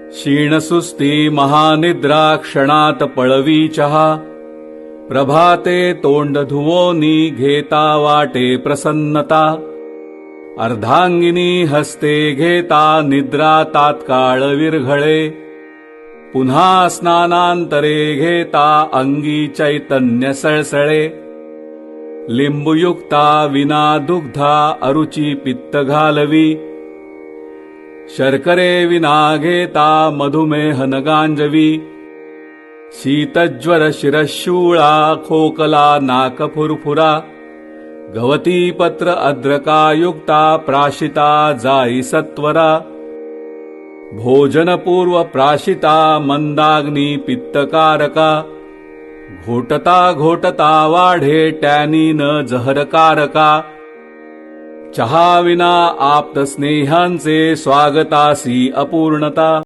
क्षीणसुस्ती महानिद्रा क्षणात पळवी चहा, प्रभाते तोंड धुवोनी घेता वाटे प्रसन्नता, अर्धांगिनी हस्ते घेता निद्रा तात्काळ विरघळे, पुन्हा स्नानांतरे घेता अंगी चैतन्य सळसळे, लिंबुयुक्ता विना दुग्धा अरुची पित्त घालवी, शर्करे विना घेता मधुमेह न गांजवी, शीतज्वर शिरशूळा खोकला नाक फुरफुरा, गवती पत्र अद्रकायुक्ता प्राशिता जाई सत्वरा, भोजनपूर्व प्राशिता मंदाग्नी पित्तकारका, घोटता घोटता वाढे टॅनिन जहरकारका, चहा विना आप्त स्नेहांचे स्वागतासी अपूर्णता।